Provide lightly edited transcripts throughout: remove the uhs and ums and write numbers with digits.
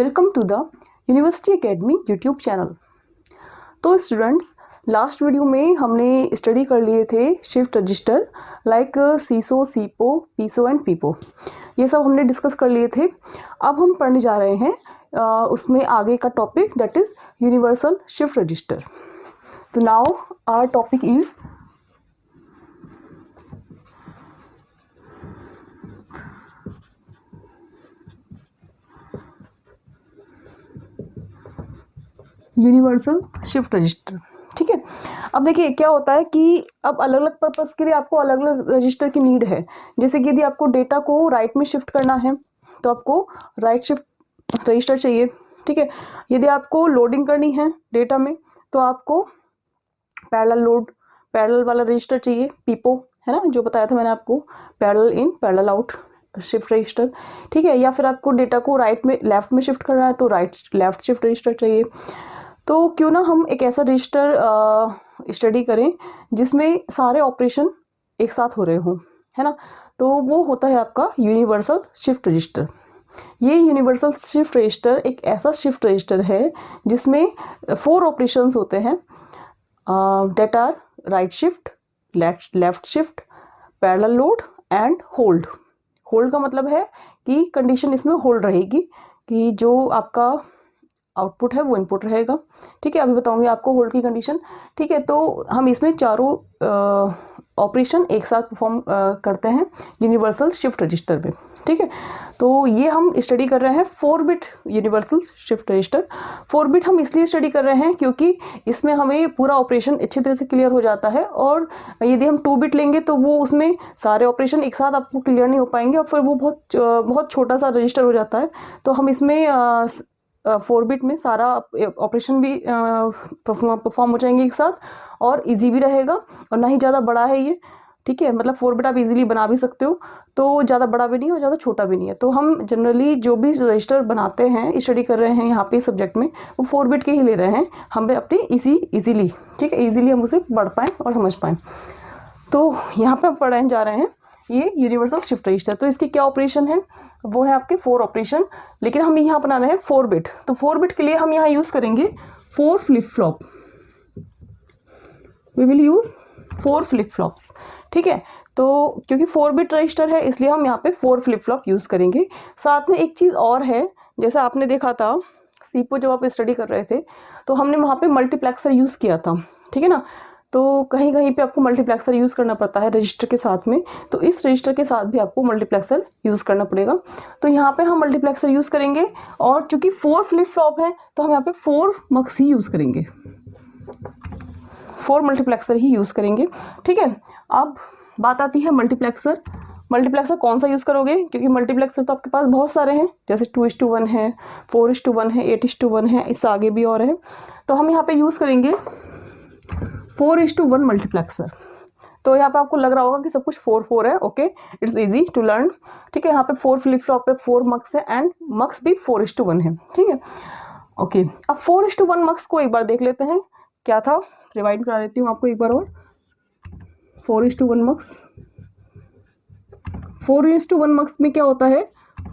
Welcome to the university academy YouTube channel. तो students, last video में हमने study कर लिए थे शिफ्ट रजिस्टर लाइक सीसो, सीपो, पीसो एंड पीपो। ये सब हमने डिस्कस कर लिए थे। अब हम पढ़ने जा रहे हैं उसमें आगे का topic, that is universal shift register. तो now our topic is universal shift register. ठीक है, अब देखिए क्या होता है कि अब अलग अलग पर्पज़ के लिए आपको अलग अलग रजिस्टर की नीड है। जैसे कि यदि आपको डेटा को राइट में शिफ्ट करना है तो आपको राइट शिफ्ट रजिस्टर चाहिए। ठीक है, यदि आपको लोडिंग करनी है डेटा में तो आपको पैरेलल वाला रजिस्टर चाहिए, पीपो, है ना, जो बताया था मैंने आपको, parallel in parallel out shift register. ठीक है, या फिर आपको डेटा को राइट में लेफ्ट में शिफ्ट करना है तो लेफ्ट शिफ्ट रजिस्टर चाहिए। तो क्यों ना हम एक ऐसा रजिस्टर स्टडी करें जिसमें सारे ऑपरेशन एक साथ हो रहे हों, है ना। तो वो होता है आपका यूनिवर्सल शिफ्ट रजिस्टर। ये यूनिवर्सल शिफ्ट रजिस्टर एक ऐसा शिफ्ट रजिस्टर है जिसमें 4 ऑपरेशंस होते हैं, that are right shift, left shift, parallel load and hold. Hold का मतलब है कि कंडीशन इसमें होल्ड रहेगी कि जो आपका आउटपुट है वो इनपुट रहेगा। ठीक है, अभी बताऊंगी आपको होल्ड की कंडीशन। ठीक है, तो हम इसमें चारों ऑपरेशन एक साथ परफॉर्म करते हैं यूनिवर्सल शिफ्ट रजिस्टर पे। ठीक है, तो ये हम स्टडी कर रहे हैं 4 bit universal shift register. 4 bit हम इसलिए स्टडी कर रहे हैं क्योंकि इसमें हमें पूरा ऑपरेशन अच्छी तरह से क्लियर हो जाता है, और यदि हम 2 बिट लेंगे तो वो उसमें सारे ऑपरेशन एक साथ आपको क्लियर नहीं हो पाएंगे और फिर वो बहुत छोटा सा रजिस्टर हो जाता है। तो हम इसमें 4 बिट में सारा ऑपरेशन भी परफॉर्म हो जाएंगे एक साथ, और इजी भी रहेगा, और ना ही ज़्यादा बड़ा है ये। ठीक है, मतलब 4 बिट आप इजीली बना भी सकते हो, तो ज़्यादा बड़ा भी नहीं है और ज़्यादा छोटा भी नहीं है। तो हम जनरली जो भी रजिस्टर बनाते हैं, स्टडी कर रहे हैं यहाँ पे सब्जेक्ट में, वो 4 बिट के ही ले रहे हैं, हमें अपनी इजीली, ठीक है, इजीली हम उसे पढ़ पाएँ और समझ पाएँ। तो यहाँ पे हम पढ़ने जा रहे हैं ये यूनिवर्सल शिफ्ट रजिस्टर। तो इसके क्या ऑपरेशन है, वो है आपके 4 ऑपरेशन, लेकिन हम यहाँ बना रहे हैं 4 बिट। तो 4 बिट के लिए हम यहाँ यूज़ करेंगे 4 flip flop. We will use 4 flip flops. ठीक है, तो क्योंकि 4 बिट रजिस्टर है इसलिए हम यहाँ पे 4 फ्लिप फ्लॉप यूज़ करेंगे। साथ में एक चीज़ और है, जैसे आपने देखा था सीपो जब आप स्टडी कर रहे थे तो हमने वहाँ पे मल्टीप्लेक्सर यूज़ किया था। ठीक है ना, तो कहीं कहीं पे आपको मल्टीप्लेक्सर यूज़ करना पड़ता है रजिस्टर के साथ में, तो इस रजिस्टर के साथ भी आपको मल्टीप्लेक्सर यूज़ करना पड़ेगा। तो यहाँ पे हम मल्टीप्लेक्सर यूज़ करेंगे, और चूंकि 4 फ्लिप फ्लॉप है तो हम यहाँ पे 4 मक्स ही यूज़ करेंगे, 4 मल्टीप्लेक्सर ही यूज़ करेंगे। ठीक है, अब बात आती है मल्टीप्लेक्सर। मल्टीप्लेक्सर कौन सा यूज़ करोगे, क्योंकि मल्टीप्लेक्सर तो आपके पास बहुत सारे हैं, जैसे 2:1 है, 4:1 है, 8:1 है, इससे आगे भी और है। तो हम यहाँ पे यूज़ करेंगे 4:1 मल्टीप्लेक्सर। तो यहाँ पे आपको लग रहा होगा कि सब कुछ 4 है। Okay, it's easy to learn. ठीक है, यहाँ पे 4 फ्लिप फ्लॉप पे 4 मक्स है, एंड मक्स भी 4:1 है। ठीक है, ओके, अब 4:1 मक्स को एक बार देख लेते हैं क्या था, रिवाइंड करा देती हूँ आपको एक बार और। 4:1 मक्स, 4:1 मक्स में क्या होता है,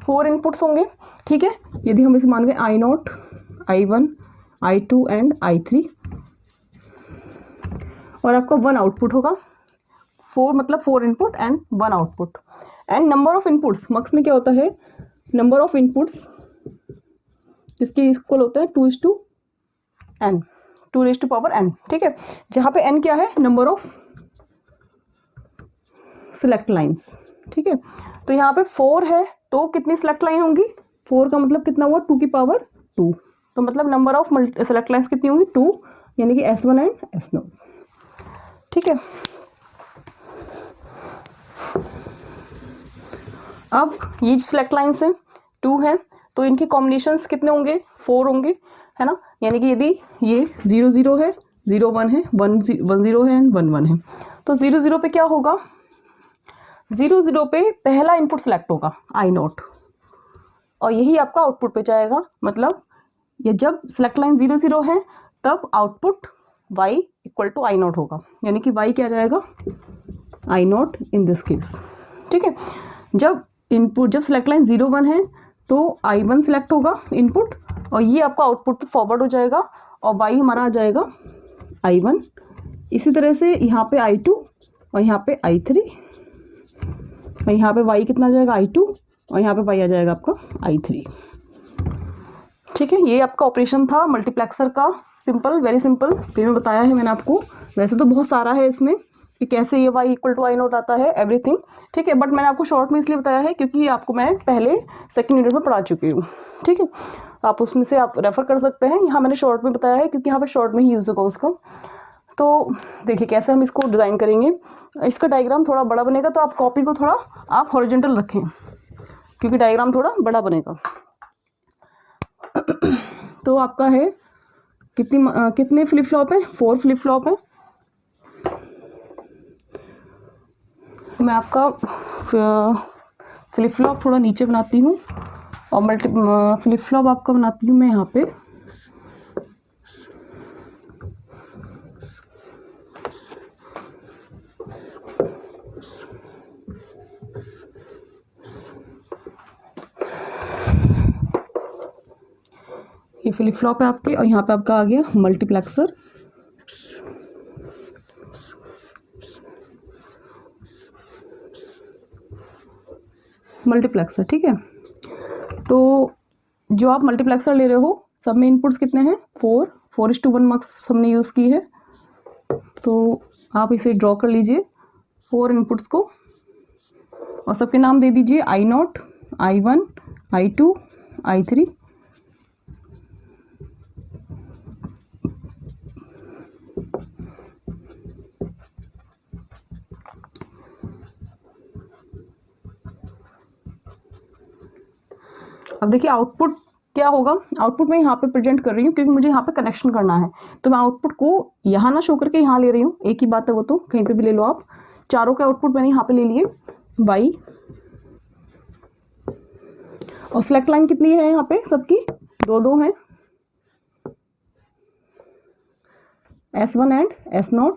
4 इनपुट्स होंगे। ठीक है, यदि हम इसे मान गए I0, I1, I2 and I3, और आपका 1 आउटपुट होगा। 4 मतलब 4 input and 1 output. And number of inputs, mux में क्या होता है, नंबर ऑफ इनपुट्स जिसके इक्वल होता है 2:n, 2⁻n। ठीक है, जहाँ पे n क्या है, नंबर ऑफ सिलेक्ट लाइन्स। ठीक है, तो यहाँ पे 4 है तो कितनी सिलेक्ट लाइन होंगी, 4 का मतलब कितना हुआ, 2⁻²। तो मतलब नंबर ऑफ सिलेक्ट लाइन्स कितनी होंगी, 2, यानी कि S1 एंड S0। ठीक है, अब ये जो सिलेक्ट लाइन्स हैं 2 हैं, तो इनके कॉम्बिनेशंस कितने होंगे, 4 होंगे, है ना। यानी कि यदि ये 0 है, 0 1 है, 1 0 है एंड 1 1 है, तो 0 पे क्या होगा, 0 पे पहला इनपुट सेलेक्ट होगा I0, और यही आपका आउटपुट पे जाएगा। मतलब ये जब सिलेक्ट लाइन 0 है तब आउटपुट y = I0 होगा, यानी कि y क्या जाएगा, I0 इन दिस केस। ठीक है, जब सिलेक्ट लाइन 0 1 है तो I1 सिलेक्ट होगा इनपुट और ये आपका आउटपुट पे फॉरवर्ड हो जाएगा और y हमारा आ जाएगा I1। इसी तरह से यहाँ पे I2 और यहाँ पे I3 और यहाँ पे y कितना आ जाएगा I2 और यहाँ पे y आ जाएगा आपका I3। ठीक है, ये आपका ऑपरेशन था मल्टीप्लेक्सर का, सिंपल, वेरी सिंपल। फिर में बताया है मैंने आपको, वैसे तो बहुत सारा है इसमें कि कैसे ये y इक्वल टू I0 आता है, एवरीथिंग। ठीक है, बट मैंने आपको शॉर्ट में इसलिए बताया है क्योंकि आपको मैं पहले सेकंड यूनिट में पढ़ा चुकी हूँ। ठीक है, आप उसमें से आप रेफर कर सकते हैं। यहाँ मैंने शॉर्ट में बताया है क्योंकि यहाँ पे शॉर्ट में ही यूज़ होगा उसका। तो देखिए कैसे हम इसको डिज़ाइन करेंगे। इसका डायग्राम थोड़ा बड़ा बनेगा तो आप कॉपी को थोड़ा आप हॉरिजॉन्टल रखें क्योंकि डायग्राम थोड़ा बड़ा बनेगा। तो आपका है कितने फ्लिप फ्लॉप है? 4 फ्लिप फ्लॉप है। मैं आपका फ्लिप फ्लॉप थोड़ा नीचे बनाती हूँ और फ्लिप फ्लॉप आपका बनाती हूँ मैं यहाँ पे ये फ्लिप फ्लॉप है आपके और यहाँ पे आपका आ गया मल्टीप्लेक्सर। मल्टीप्लेक्सर ठीक है, तो जो आप मल्टीप्लेक्सर ले रहे हो सब में इनपुट्स कितने हैं? 4:1 मार्क्स हमने यूज़ की है। तो आप इसे ड्रॉ कर लीजिए 4 इनपुट्स को और सबके नाम दे दीजिए I0, I1, I2, I3। अब देखिए आउटपुट क्या होगा। आउटपुट मैं यहाँ पे प्रेजेंट कर रही हूँ क्योंकि मुझे यहाँ पे कनेक्शन करना है, तो मैं आउटपुट को यहाँ ना शो करके यहाँ ले रही हूँ। एक ही बात है वो, तो कहीं पे भी ले लो आप। चारों के आउटपुट मैंने यहाँ पे ले लिए y और सिलेक्ट लाइन कितनी है यहाँ पे? सबकी 2-2 हैं, S1 एंड S0।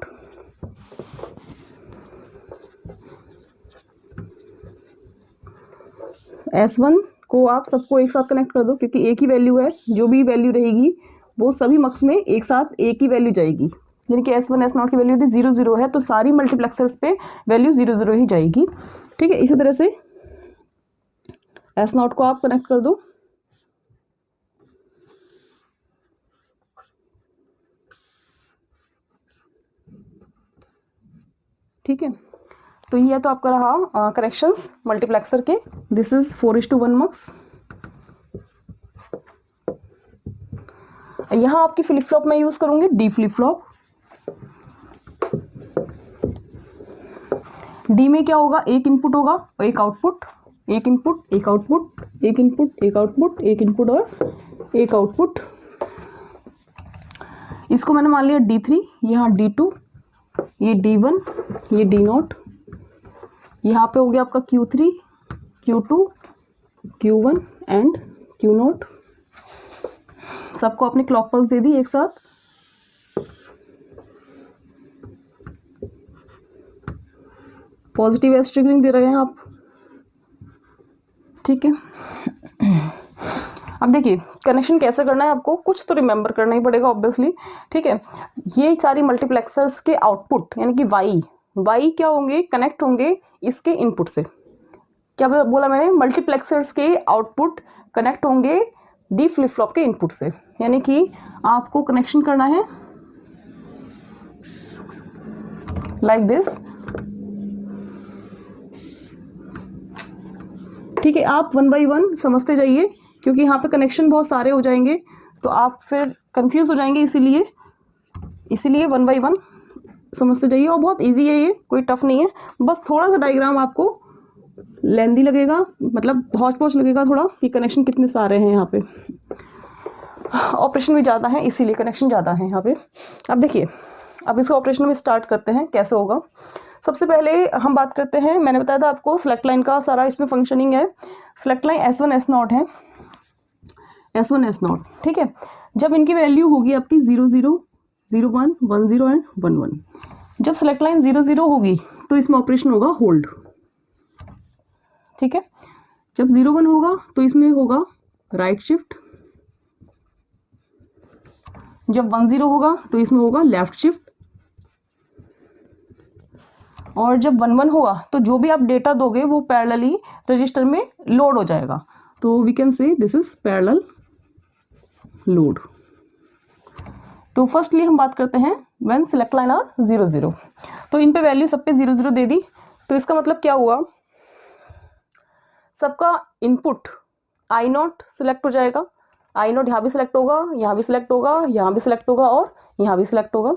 S1 को आप सबको एक साथ कनेक्ट कर दो क्योंकि एक ही वैल्यू है, जो भी वैल्यू रहेगी वो सभी मक्स में एक साथ एक ही वैल्यू जाएगी। यानी कि S1 S0 की वैल्यू यदि 0 0 है तो सारी मल्टीप्लेक्सर्स पे वैल्यू 0 0 ही जाएगी। ठीक है, इसी तरह से S0 को आप कनेक्ट कर दो। ठीक है, तो ये तो आपका रहा करेक्शंस मल्टीप्लेक्सर के। This is 4:1 marks. यहाँ आपकी फ्लिप फ्लॉप में यूज करूंगी डी फ्लिप फ्लॉप। डी में क्या होगा? एक इनपुट होगा और एक आउटपुट, एक इनपुट एक आउटपुट, एक इनपुट एक आउटपुट, एक इनपुट और एक आउटपुट। इसको मैंने मान लिया D3, यहाँ D2, ये D1, ये D0। यहाँ पे हो गया आपका Q3, Q2, Q1 and Q0। सबको अपनी क्लॉक पल्स दे दी एक साथ। पॉजिटिव एज ट्रिगरिंग दे रहे हैं आप। ठीक है, अब देखिए कनेक्शन कैसे करना है आपको, कुछ तो रिमेंबर करना ही पड़ेगा ऑब्वियसली। ठीक है, ये सारी मल्टीप्लेक्सर्स के आउटपुट यानी कि वाई क्या होंगे? कनेक्ट होंगे इसके इनपुट से। क्या बोला मैंने? मल्टीप्लेक्सर्स के आउटपुट कनेक्ट होंगे डी फ्लिप फ्लॉप के इनपुट से। यानी कि आपको कनेक्शन करना है लाइक दिस। ठीक है, आप 1 by 1 समझते जाइए क्योंकि यहाँ पे कनेक्शन बहुत सारे हो जाएंगे तो आप फिर कंफ्यूज हो जाएंगे, इसीलिए 1 by 1 समझते जाइए। और बहुत इजी है, ये कोई टफ नहीं है। बस थोड़ा सा डायग्राम आपको लेंदी लगेगा, मतलब हौच पौच लगेगा थोड़ा कि कनेक्शन कितने सारे हैं यहाँ पे। ऑपरेशन भी ज़्यादा है इसीलिए कनेक्शन ज़्यादा है यहाँ पे। अब देखिए, अब इसको ऑपरेशन में स्टार्ट करते हैं कैसे होगा। सबसे पहले हम बात करते हैं, मैंने बताया था आपको सिलेक्ट लाइन का सारा इसमें फंक्शनिंग है। सिलेक्ट लाइन S1 S0 है, S1 S0। ठीक है, जब इनकी वैल्यू होगी आपकी 0 0 0 1 1 0 एंड 1 1, जब सिलेक्ट लाइन 0 0 होगी तो इसमें ऑपरेशन होगा होल्ड। ठीक है, जब 0 1 होगा तो इसमें होगा राइट शिफ्ट, जब 1 0 होगा तो इसमें होगा लेफ्ट शिफ्ट, और जब 1 1 होगा तो जो भी आप डेटा दोगे वो पैरेलली रजिस्टर में लोड हो जाएगा। तो we can say this is parallel load. तो फर्स्टली हम बात करते हैं व्हेन सिलेक्ट लाइन आर 0 0। तो इन पे वैल्यू सब पे 0 0 दे दी, तो इसका मतलब क्या हुआ, सबका इनपुट आई नॉट सिलेक्ट हो जाएगा। आई नॉट यहाँ भी सिलेक्ट होगा, यहाँ भी सिलेक्ट होगा, यहाँ भी सिलेक्ट होगा और यहाँ भी सिलेक्ट होगा।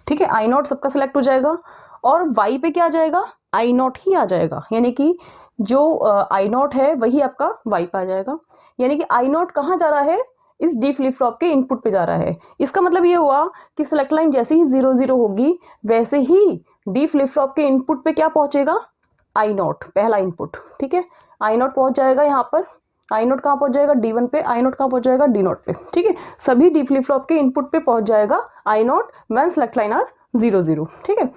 ठीक है, आई नॉट सबका सिलेक्ट हो जाएगा और वाई पे क्या आ जाएगा, आई नॉट ही आ जाएगा, यानी कि जो आई नॉट है वही आपका वाई पे आ जाएगा। यानी कि आई नॉट कहाँ जा रहा है, इस डी फ्लिप फ्लॉप के इनपुट पे जा रहा है। इसका मतलब ये हुआ कि सिलेक्ट लाइन जैसे ही 0 0 होगी वैसे ही डी फ्लिप फ्लॉप के इनपुट पे क्या पहुंचेगा, आई नॉट, पहला इनपुट। ठीक है, आई नॉट पहुंच जाएगा यहाँ पर, आई नॉट कहाँ पहुंच जाएगा, D1 पे, आई नॉट कहाँ पहुंच जाएगा, D नॉट पे। ठीक है, सभी डी फ्लिप फ्लॉप के इनपुट पे पहुंच जाएगा I naught when select line are 0 0। ठीक है,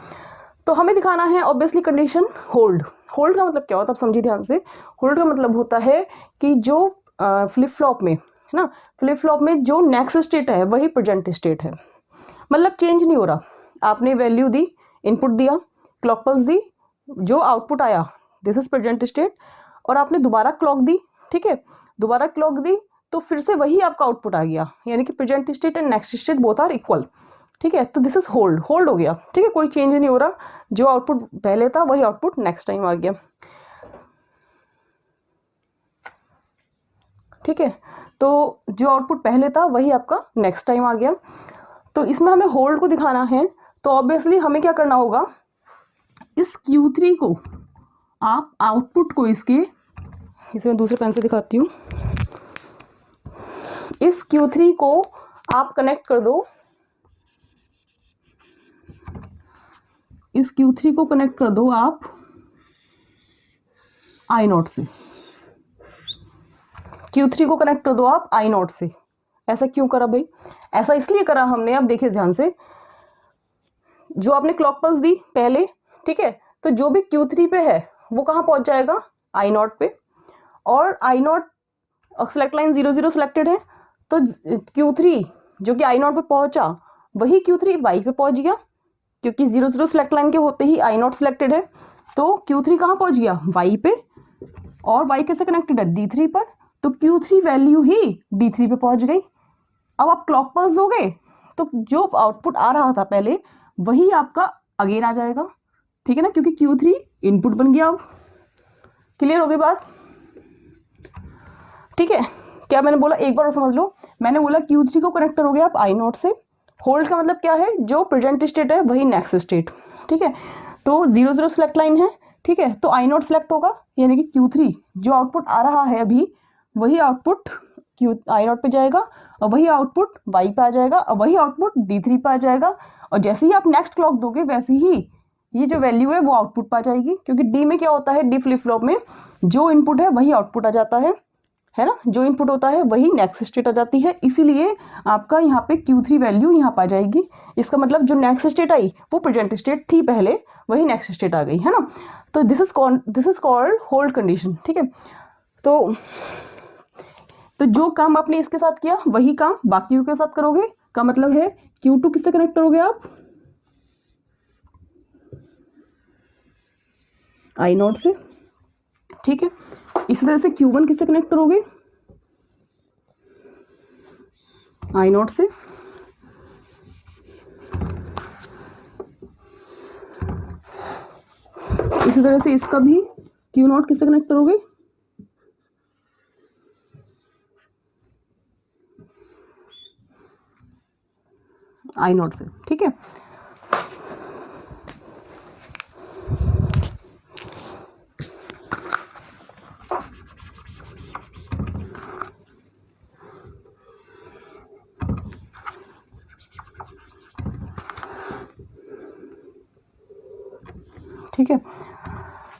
तो हमें दिखाना है ऑब्वियसली कंडीशन होल्ड। होल्ड का मतलब क्या होता है, आप समझिए ध्यान से। होल्ड का मतलब होता है कि जो फ्लिप फ्लॉप में है ना, फ्लिप फ्लॉप में जो नेक्स्ट स्टेट है वही प्रेजेंट स्टेट है, मतलब चेंज नहीं हो रहा। आपने वैल्यू दी, इनपुट दिया, क्लॉक पल्स दी, जो आउटपुट आया दिस इज प्रेजेंट स्टेट, और आपने दोबारा क्लॉक दी। ठीक है, दोबारा क्लॉक दी तो फिर से वही आपका आउटपुट आ गया, यानी कि present state and next state both are equal. ठीक है, तो दिस इज होल्ड, होल्ड हो गया। ठीक है, कोई चेंज नहीं हो रहा, जो आउटपुट पहले था वही आउटपुट नेक्स्ट टाइम आ गया। ठीक है, तो जो आउटपुट पहले था वही आपका नेक्स्ट टाइम आ गया। तो इसमें हमें होल्ड को दिखाना है, तो ऑब्वियसली हमें क्या करना होगा, इस Q3 को आप आउटपुट को इसके, इसे मैं दूसरे पेन से दिखाती हूँ, इस Q3 को आप कनेक्ट कर दो, इस Q3 को कनेक्ट कर दो आप आई नॉट से, Q3 को कनेक्ट कर दो आप आई नॉट से। ऐसा क्यों करा भाई, ऐसा इसलिए करा हमने, आप देखिए ध्यान से, जो आपने क्लॉक पल्स दी पहले, ठीक है, तो जो भी Q3 पे है वो कहाँ पहुंच जाएगा, आई नॉट पे, और आई नॉट सेलेक्ट लाइन 0 0 सिलेक्टेड है, तो Q3 जो कि आई नॉट पे पहुंचा वही Q3 वाई पे पहुंच गया, क्योंकि 0 0 सिलेक्ट लाइन के होते ही आई नॉट सिलेक्टेड है, तो Q3 कहाँ पहुंच गया, वाई पे, और वाई कैसे कनेक्टेड है, D3 पर, तो Q3 वैल्यू ही D3 पे पहुंच गई। अब आप क्लॉक पल्स दोगे तो जो आउटपुट आ रहा था पहले वही आपका अगेन आ जाएगा। ठीक है ना, क्योंकि Q3 इनपुट बन गया। अब क्लियर हो गई बात। ठीक है, क्या मैंने बोला एक बार और समझ लो, मैंने बोला Q3 को कनेक्ट करोगे आप आई नॉट से। होल्ड का मतलब क्या है, जो प्रेजेंट स्टेट है वही नेक्स्ट स्टेट। ठीक है, तो 0 0 सिलेक्ट लाइन है, ठीक है, तो आई नॉट सिलेक्ट होगा, यानी कि Q3 जो आउटपुट आ रहा है अभी वही आउटपुट आई नॉट पे जाएगा, और वही आउटपुट वाई पे आ जाएगा, और वही आउटपुट D3 पे आ जाएगा, और जैसे ही आप नेक्स्ट क्लॉक दोगे वैसे ही ये जो वैल्यू है वो आउटपुट पे आ जाएगी, क्योंकि डी में क्या होता है, डी फ्लिप फ्लॉप में जो इनपुट है वही आउटपुट आ जाता है ना, जो इनपुट होता है वही नेक्स्ट स्टेट आ जाती है, इसीलिए आपका यहाँ पे Q3 वैल्यू यहाँ पे आ जाएगी। इसका मतलब जो नेक्स्ट स्टेट आई वो प्रेजेंट स्टेट थी पहले, वही नेक्स्ट स्टेट आ गई, है ना। तो this is called hold condition. ठीक है, तो जो काम आपने इसके साथ किया वही काम बाकियों के साथ करोगे, का मतलब है Q2 किससे कनेक्ट करोगे आप, आई नॉट से। ठीक है, इसी तरह से Q1 किससे कनेक्ट करोगे, आई नॉट से। इसी तरह से इसका भी Q0 किससे कनेक्ट करोगे, आई नॉट से। ठीक है, ठीक है,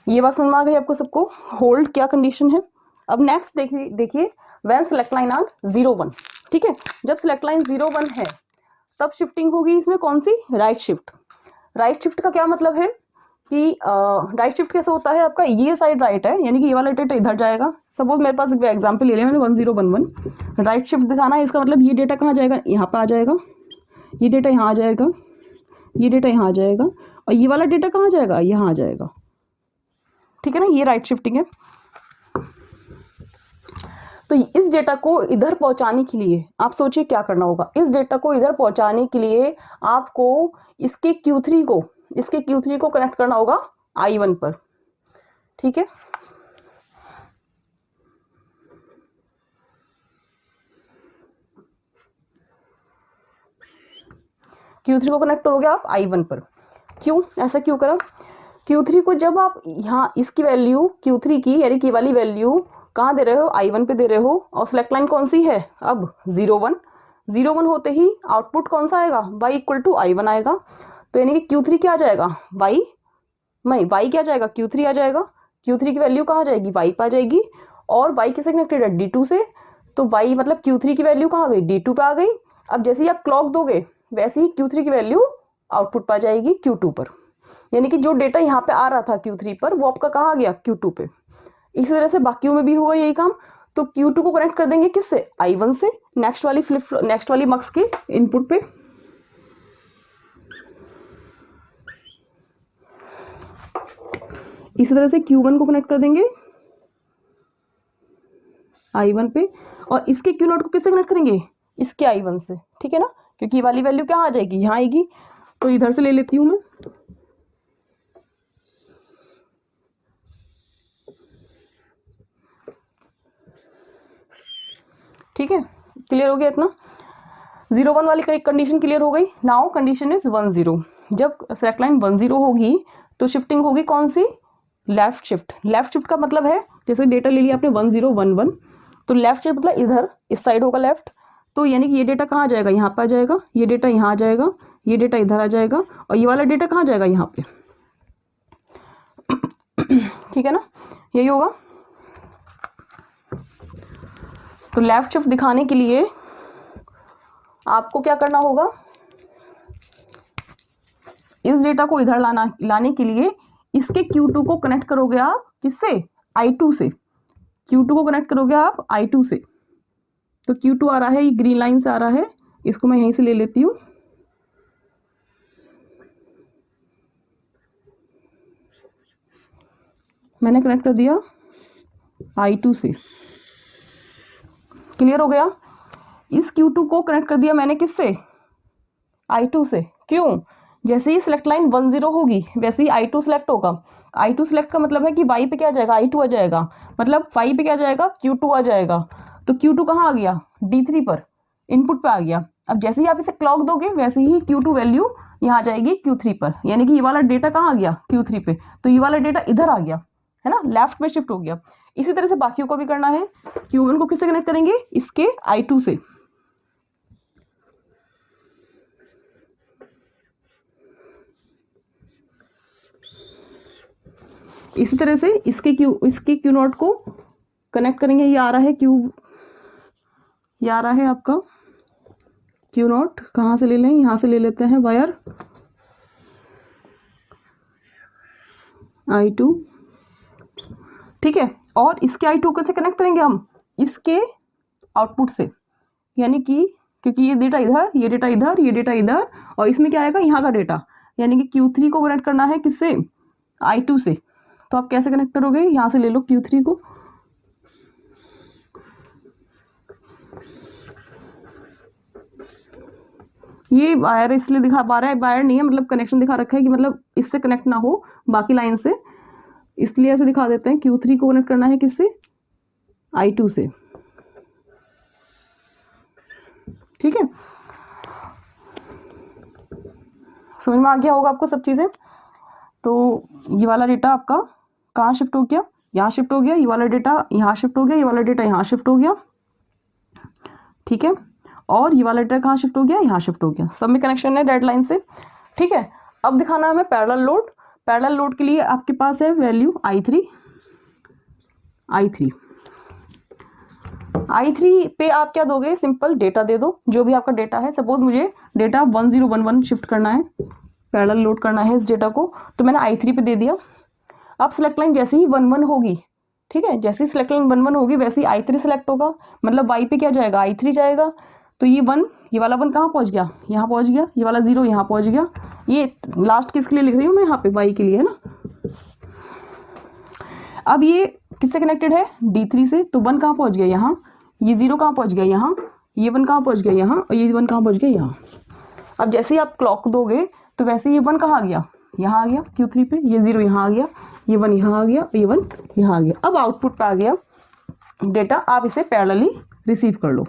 ये बात समझ में आ गई आपको सबको, होल्ड क्या कंडीशन है। अब नेक्स्ट देखिए व्हेन सिलेक्ट लाइन आर 0 1। ठीक है, जब सिलेक्ट लाइन 0 1 है तब शिफ्टिंग होगी इसमें कौन सी, राइट शिफ्ट। राइट शिफ्ट का क्या मतलब है कि राइट शिफ्ट कैसे होता है आपका, ये साइड राइट है यानी कि ये वाला डेटा इधर जाएगा। सपोज मेरे पास एग्जांपल ले लिया मैंने 1011, राइट शिफ्ट दिखाना है, इसका मतलब ये डेटा कहाँ जाएगा, यहाँ पे आ जाएगा, ये डेटा यहाँ आ जाएगा, ये डेटा यहाँ आ जाएगा, और ये वाला डेटा कहाँ जाएगा, यहाँ आ जाएगा। ठीक है ना, ये राइट शिफ्टिंग है। तो इस डेटा को इधर पहुंचाने के लिए आप सोचिए क्या करना होगा। इस डेटा को इधर पहुंचाने के लिए आपको इसके Q3 को कनेक्ट करना होगा I1 पर। ठीक है, Q3 को कनेक्ट करोगे आप I1 पर। क्यों, ऐसा क्यों करा? Q3 को जब आप यहाँ इसकी वैल्यू Q3 की यानी कि वाली वैल्यू कहाँ दे रहे हो, I1 पे दे रहे हो, और सिलेक्ट लाइन कौन सी है अब 01 होते ही आउटपुट कौन सा आएगा, y इक्वल टू I1 आएगा। तो यानी कि Q3 क्या आ जाएगा, y क्या जाएगा, Q3 आ जाएगा। Q3 की वैल्यू कहाँ जाएगी, y पे आ जाएगी, और y किससे कनेक्टेड है, D2 से। तो y मतलब Q3 की वैल्यू कहाँ आ गई, D2 पे आ गई। अब जैसे ही आप क्लॉक दोगे वैसे ही Q3 की वैल्यू आउटपुट पे आ जाएगी Q2 पर, यानी कि जो डेटा यहाँ पे आ रहा था Q3 पर वो आपका कहाँ आ गया, Q2 पे। इसी तरह से बाकियों में भी होगा यही काम। तो Q2 को कनेक्ट कर देंगे किससे, I1 से, नेक्स्ट वाली मक्स के इनपुट पे। इसी तरह से Q1 को कनेक्ट कर देंगे I1 पे, और इसके Q0 को किससे कनेक्ट करेंगे, इसके I1 से। ठीक है ना, क्योंकि ये वाली वैल्यू क्या आ जाएगी, यहाँ आएगी। तो इधर से ले लेती हूँ मैं, ठीक है, क्लियर हो गया इतना। 01 वाली कंडीशन क्लियर हो गई। Now condition is 10। जब सेलेक्ट लाइन 10 होगी तो शिफ्टिंग होगी कौन सी, लेफ्ट शिफ्ट। लेफ्ट शिफ्ट का मतलब है जैसे डेटा ले लिया आपने 1011, तो लेफ्ट शिफ्ट मतलब इधर इस साइड होगा लेफ्ट। तो यानी कि ये डेटा कहाँ जाएगा, यहाँ पे आ जाएगा, ये डेटा यहाँ आ जाएगा, ये डेटा इधर आ जाएगा, और ये वाला डेटा कहाँ जाएगा, यहाँ पे। ठीक है ना, यही होगा। तो लेफ्ट शिफ्ट दिखाने के लिए आपको क्या करना होगा, इस डेटा को इधर लाने के लिए इसके Q2 को कनेक्ट करोगे आप किससे, I2 से। Q2 को कनेक्ट करोगे आप I2 से। तो Q2 आ रहा है, ये ग्रीन लाइन से आ रहा है, इसको मैं यहीं से ले लेती हूँ। मैंने कनेक्ट कर दिया I2 से, क्लियर हो गया। इस Q2 को कनेक्ट कर दिया मैंने किससे, I2 से। क्यों, जैसे ही सिलेक्ट लाइन 10 होगी वैसे ही I2 सिलेक्ट होगा। I2 सिलेक्ट का मतलब है कि y पे क्या जाएगा, I2 आ जाएगा, मतलब y पे क्या जाएगा, Q2 आ जाएगा। तो Q2 कहाँ आ गया, D3 पर, इनपुट पे आ गया। अब जैसे ही आप इसे क्लॉक दोगे वैसे ही Q2 वैल्यू यहाँ आ जाएगी Q3 पर, यानी कि ये वाला डेटा कहाँ आ गया, Q3 पे। तो ये वाला डेटा इधर आ गया है ना, लेफ्ट में शिफ्ट हो गया। इसी तरह से बाकियों को भी करना है। Q1 को किससे कनेक्ट करेंगे, इसके I2 से। इसी तरह से इसके Q0 को कनेक्ट करेंगे। ये आ रहा है ये आ रहा है आपका Q0, कहाँ से ले लें, यहाँ से ले लेते हैं वायर I2। ठीक है, और इसके I2 को से कनेक्ट करेंगे हम इसके आउटपुट से, यानी कि क्योंकि ये डेटा इधर, ये डेटा इधर, ये डेटा इधर, और इसमें क्या आएगा, यहाँ का डेटा, यानी कि Q3 को कनेक्ट करना है किससे, I2 से। तो आप कैसे कनेक्ट करोगे, यहाँ से ले लो Q3 को, ये वायर इसलिए दिखा पा रहा है, वायर नहीं है मतलब कनेक्शन दिखा रखा है कि मतलब इससे कनेक्ट ना हो बाकी लाइन से, इसलिए ऐसे दिखा देते हैं। Q3 को कनेक्ट करना है किससे, I2 से। ठीक है, समझ में आ गया होगा आपको सब चीज़ें। तो ये वाला डेटा आपका कहाँ शिफ्ट हो गया, यहाँ शिफ्ट हो गया, ये वाला डेटा यहाँ शिफ्ट हो गया, ये वाला डेटा यहाँ शिफ्ट हो गया। ठीक है, और ये वाला डेटा कहाँ शिफ्ट हो गया, यहाँ शिफ्ट हो गया। सब में कनेक्शन है डेड लाइन से। ठीक है, अब दिखाना है हमें पैरेलल लोड। पैरेलल लोड के लिए आपके पास है वैल्यू I3 पे आप क्या दोगे, सिंपल डेटा दे दो, जो भी आपका डेटा है। सपोज मुझे डेटा 1011 शिफ्ट करना है पैरेलल लोड करना है इस डेटा को, तो मैंने I3 पे दे दिया। अब सिलेक्ट लाइन जैसे ही 1 1 होगी, ठीक है, जैसे ही सिलेक्ट लाइन 1 1 होगी वैसे ही I3 सिलेक्ट होगा, मतलब Y पे क्या जाएगा, I3 जाएगा। तो ये 1, ये वाला 1 कहाँ पहुँच गया, यहाँ पहुँच गया, ये वाला 0 यहाँ पहुँच गया। ये लास्ट किसके लिए लिख रही हूँ मैं यहाँ पे, Y के लिए है ना। अब ये किससे कनेक्टेड है, D3 से, तो 1 कहाँ पहुँच गया यहाँ, ये 0 कहाँ पहुँच गया यहाँ, ये 1 कहाँ पहुँच गया यहाँ, और ये 1 कहाँ पहुँच गया यहाँ। अब जैसे ही आप क्लॉक दोगे तो वैसे ये 1 कहाँ आ गया, यहाँ आ गया Q3 पे, ये 0 यहाँ आ गया, ये 1 यहाँ आ गया, ये 1 यहाँ आ गया। अब आउटपुट पे आ गया डेटा, आप इसे पैरेलली रिसीव कर लो।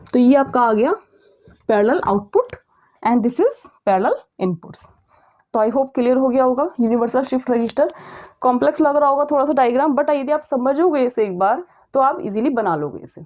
तो ये आपका आ गया parallel output and this is parallel inputs. तो आई होप क्लियर हो गया होगा। यूनिवर्सल शिफ्ट रजिस्टर कॉम्प्लेक्स लग रहा होगा थोड़ा सा डायग्राम, बट यदि आप समझोगे इसे एक बार तो आप इजीली बना लोगे इसे।